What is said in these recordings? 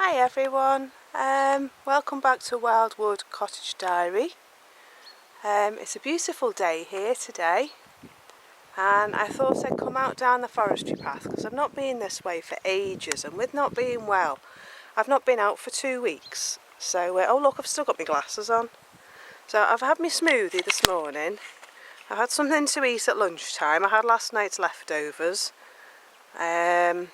Hi everyone, welcome back to Wildwood Cottage Diary. It's a beautiful day here today, and I thought I'd come out down the forestry path because I've not been this way for ages, and with not being well I've not been out for 2 weeks. So oh look, I've still got my glasses on. So I've had my smoothie this morning, I've had something to eat at lunchtime, I had last night's leftovers, and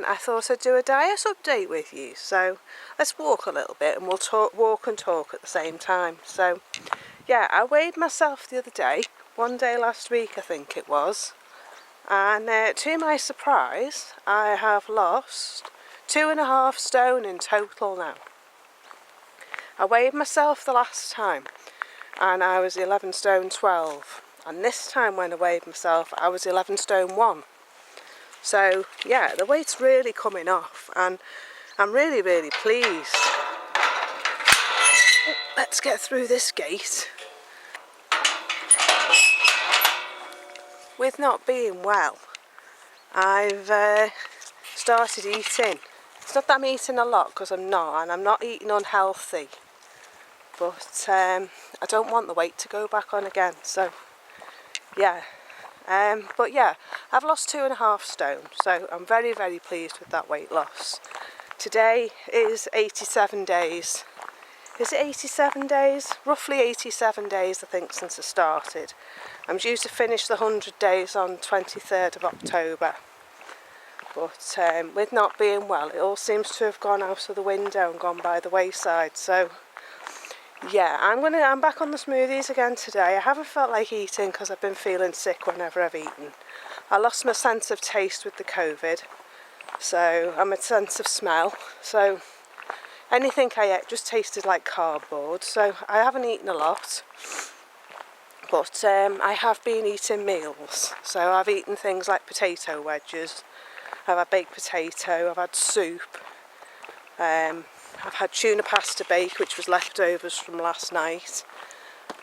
I thought I'd do a diet update with you. So let's walk a little bit and we'll walk and talk at the same time. So yeah, I weighed myself the other day, one day last week I think it was, and to my surprise I have lost 2.5 stone in total now. I weighed myself the last time and I was 11 stone 12, and this time when I weighed myself I was 11 stone 1. So yeah, the weight's really coming off and I'm really pleased. Oh, let's get through this gate. With not being well, I've started eating. It's not that I'm eating a lot, because I'm not, and I'm not eating unhealthy, but I don't want the weight to go back on again. So yeah. But yeah, I've lost 2.5 stone, so I'm very pleased with that weight loss. Today is 87 days. Is it 87 days? Roughly 87 days I think since I started. I'm due to finish the 100 days on 23rd of October. But with not being well, it all seems to have gone out of the window and gone by the wayside. So yeah, I'm back on the smoothies again today. I haven't felt like eating because I've been feeling sick whenever I've eaten. I lost my sense of taste with the COVID, so I'm a sense of smell. So anything I ate just tasted like cardboard. So I haven't eaten a lot, but I have been eating meals. So I've eaten things like potato wedges. I've had baked potato. I've had soup. I've had tuna pasta bake, which was leftovers from last night.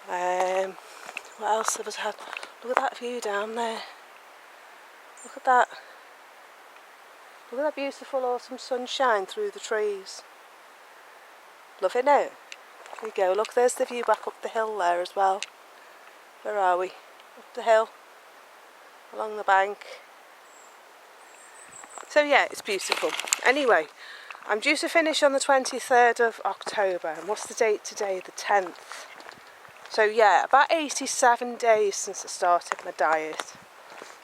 What else have I had? Look at that view down there. Look at that. Look at that beautiful autumn sunshine through the trees. Loving it. There you go. Look, there's the view back up the hill there as well. Where are we? Up the hill. Along the bank. So yeah, it's beautiful. Anyway, I'm due to finish on the 23rd of October, and what's the date today? The 10th. So yeah, about 87 days since I started my diet,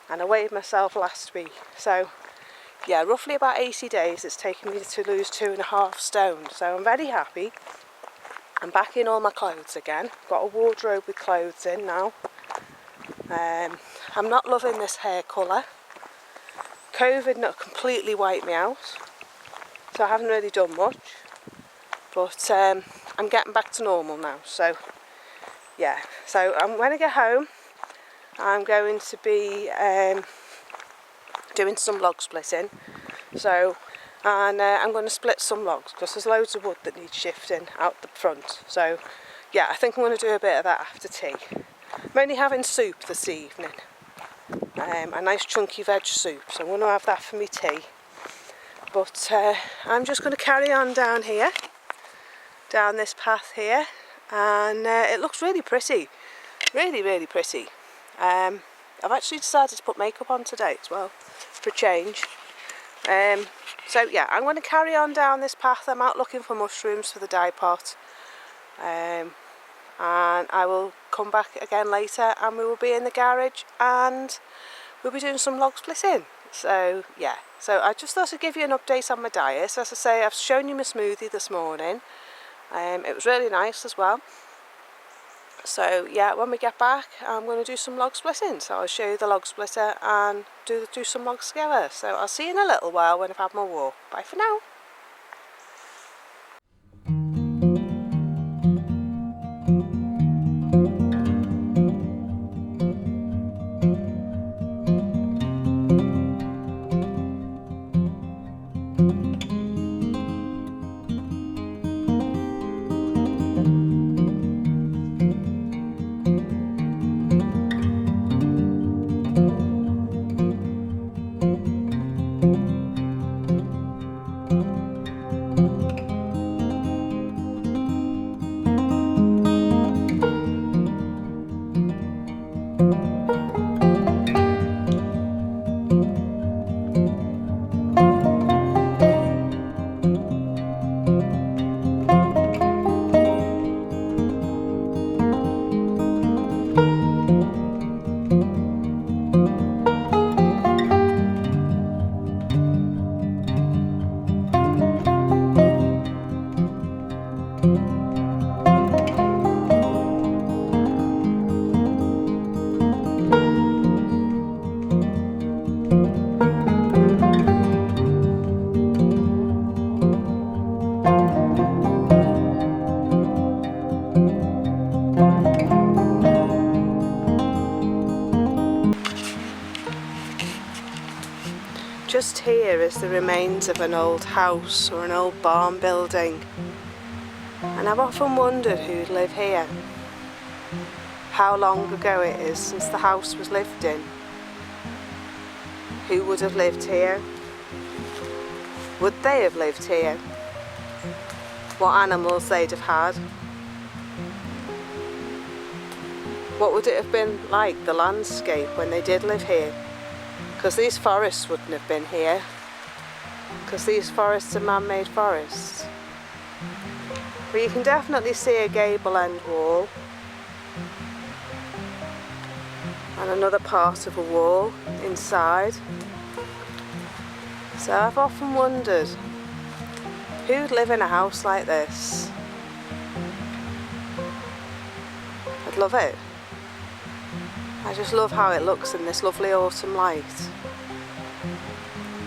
and I weighed myself last week. So yeah, roughly about 80 days it's taken me to lose 2.5 stone. So I'm very happy. I'm back in all my clothes again. Got a wardrobe with clothes in now. I'm not loving this hair colour. COVID not completely wiped me out, so I haven't really done much, but I'm getting back to normal now. So yeah, so when I get home I'm going to be doing some log splitting. So I'm going to split some logs because there's loads of wood that needs shifting out the front. So yeah, I think I'm going to do a bit of that after tea. I'm only having soup this evening, a nice chunky veg soup, so I'm going to have that for me tea. But I'm just going to carry on down here, down this path here, and it looks really pretty, really pretty. I've actually decided to put makeup on today as well, for a change. So yeah, I'm going to carry on down this path. I'm out looking for mushrooms for the dye pot, and I will come back again later and we will be in the garage and we'll be doing some log splitting. So yeah, so I just thought I'd give you an update on my diet. As I say, I've shown you my smoothie this morning. It was really nice as well. So yeah, when we get back I'm going to do some log splitting. So I'll show you the log splitter and do some logs together. So I'll see you in a little while when I've had my walk. Bye for now. just here is the remains of an old house or an old barn building, and I've often wondered who'd live here, how long ago it is since the house was lived in, who would have lived here, would they have lived here, what animals they'd have had, what would it have been like, the landscape, when they did live here, because these forests wouldn't have been here, because these forests are man-made forests. But you can definitely see a gable end wall and another part of a wall inside. So I've often wondered who'd live in a house like this. I'd love it. I just love how it looks in this lovely autumn light.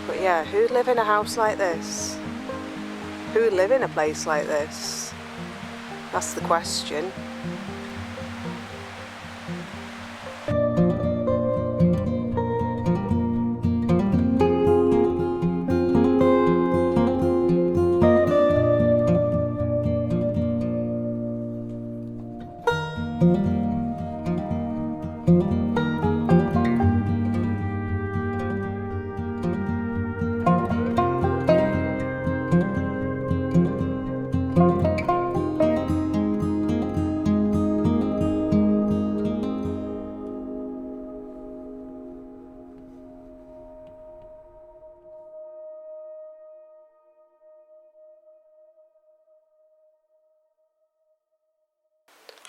But yeah, who'd live in a house like this? Who would live in a place like this? That's the question.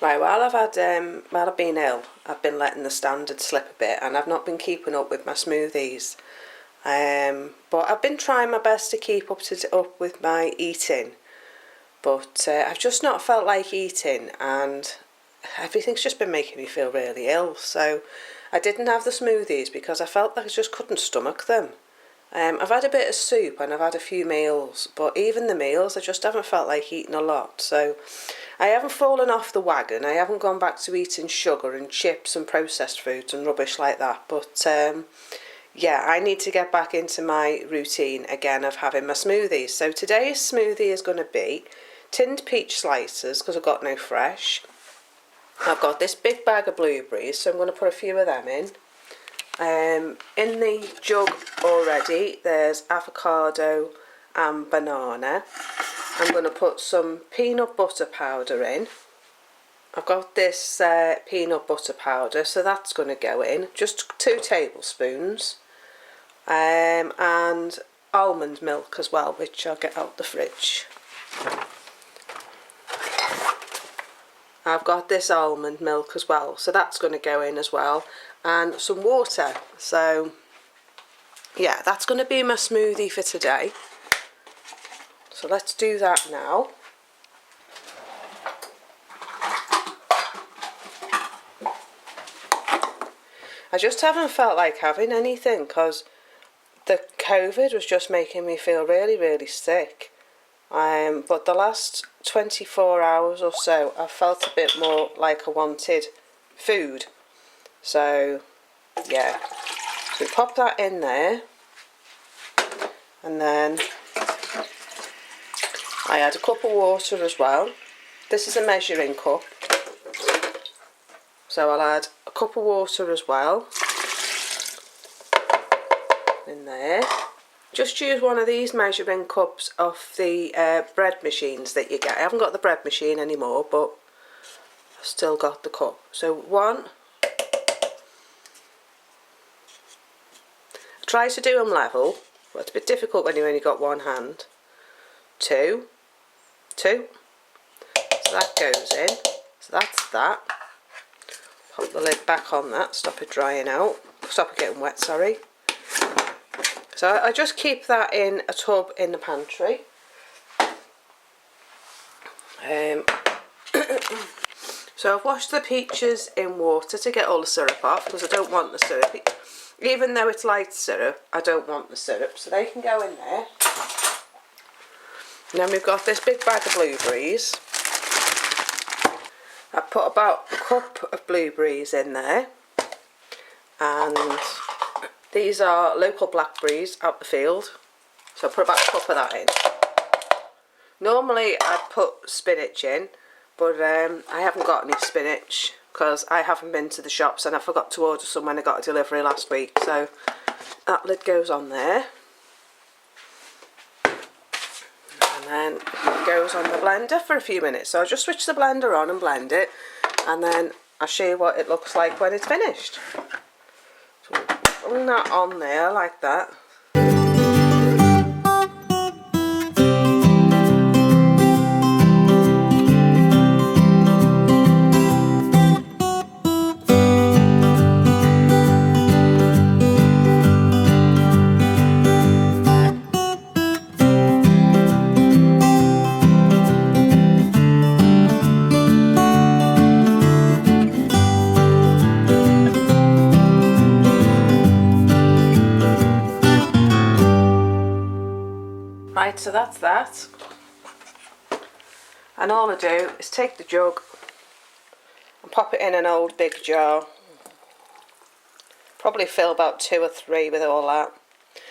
Right, while I've been ill, I've been letting the standard slip a bit, and I've not been keeping up with my smoothies. But I've been trying my best to keep up with my eating, but I've just not felt like eating, and everything's just been making me feel really ill. So I didn't have the smoothies because I felt like I just couldn't stomach them. I've had a bit of soup and I've had a few meals, but even the meals I just haven't felt like eating a lot. So I haven't fallen off the wagon. I haven't gone back to eating sugar and chips and processed foods and rubbish like that. But yeah, I need to get back into my routine again of having my smoothies. So today's smoothie is going to be tinned peach slices because I've got no fresh. I've got this big bag of blueberries, so I'm going to put a few of them in. In the jug already there's avocado and banana. I'm going to put some peanut butter powder in. I've got this peanut butter powder, so that's going to go in, just 2 tablespoons, and almond milk as well, which I'll get out the fridge. I've got this almond milk as well, so that's going to go in as well, and some water. So yeah, that's going to be my smoothie for today. So let's do that now. I just haven't felt like having anything because the COVID was just making me feel really, really sick. But the last 24 hours or so, I felt a bit more like I wanted food. So, yeah. So we pop that in there. And then I add a cup of water as well. This is a measuring cup. So I'll add a cup of water as well. In there. Just use one of these measuring cups off the bread machines that you get. I haven't got the bread machine anymore, but I've still got the cup. So 1. Try to do them level, but it's a bit difficult when you've only got one hand. 2. So that goes in. So that's that. Pop the lid back on that, stop it drying out. Stop it getting wet, sorry. So I just keep that in a tub in the pantry. So I've washed the peaches in water to get all the syrup off because I don't want the syrup. Even though it's light syrup, I don't want the syrup, so they can go in there. And then we've got this big bag of blueberries. I put about a cup of blueberries in there. And These are local blackberries out the field, so I'll put about a cup of that in. Normally I'd put spinach in, but I haven't got any spinach because I haven't been to the shops and I forgot to order some when I got a delivery last week, so that lid goes on there. And then it goes on the blender for a few minutes. So I'll just switch the blender on and blend it, and then I'll show you what it looks like when it's finished. So putting that on there like that. Right, so that's that. And all I do is take the jug and pop it in an old big jar. Probably fill about 2 or 3 with all that.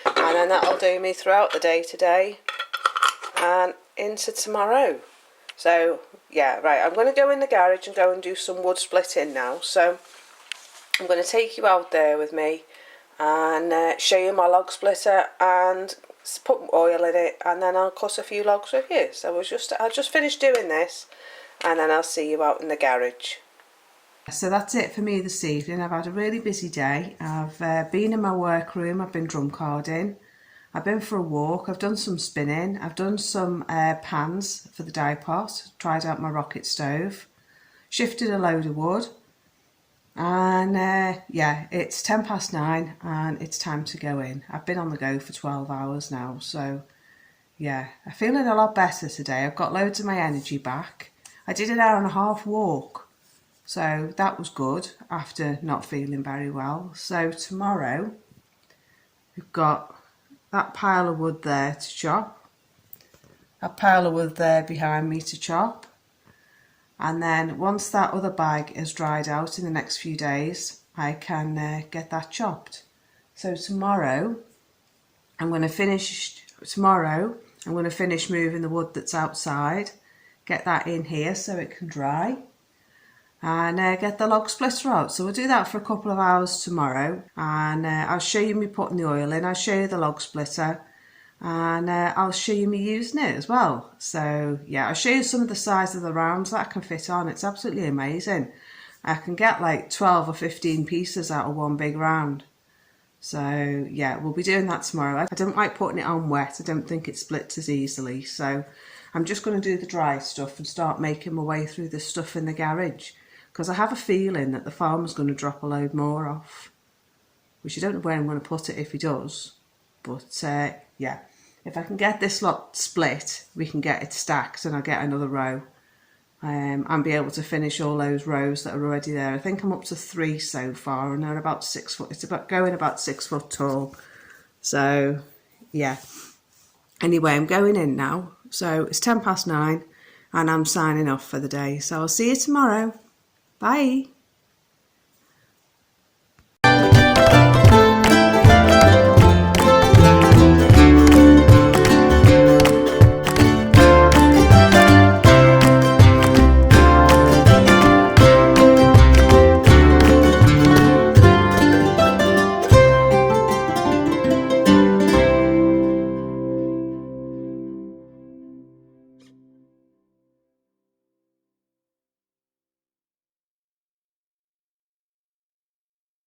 And then that'll do me throughout the day today and into tomorrow. So yeah, right, I'm going to go in the garage and go and do some wood splitting now. So I'm going to take you out there with me and show you my log splitter and put oil in it, and then I'll cut a few logs with you. So I'll just finish doing this and then I'll see you out in the garage. So that's it for me this evening. I've had a really busy day. I've been in my workroom, I've been drum carding, I've been for a walk, I've done some spinning, I've done some pans for the dye pot, tried out my rocket stove, shifted a load of wood, and yeah, it's 9:10 and it's time to go in. I've been on the go for 12 hours now, so yeah, I'm feeling a lot better today. I've got loads of my energy back. I did an 1.5-hour walk, so that was good after not feeling very well. So tomorrow we've got that pile of wood there to chop, that pile of wood there behind me to chop, and then once that other bag is dried out in the next few days, I can get that chopped. So tomorrow I'm going to finish moving the wood that's outside, get that in here so it can dry, and get the log splitter out. So we'll do that for a couple of hours tomorrow, and I'll show you me putting the oil in, I'll show you the log splitter, and I'll show you me using it as well. So yeah, I'll show you some of the size of the rounds that I can fit on. It's absolutely amazing. I can get like 12 or 15 pieces out of one big round. So yeah, we'll be doing that tomorrow. I don't like putting it on wet, I don't think it splits as easily, so I'm just going to do the dry stuff and start making my way through the stuff in the garage, because I have a feeling that the farmer's going to drop a load more off, which I don't know where I'm going to put it if he does, but yeah, if I can get this lot split, we can get it stacked and I'll get another row and be able to finish all those rows that are already there. I think I'm up to 3 so far, and they're about 6 foot, it's going about 6 foot tall. So yeah, anyway, I'm going in now. So it's 9:10 and I'm signing off for the day. So I'll see you tomorrow. Bye.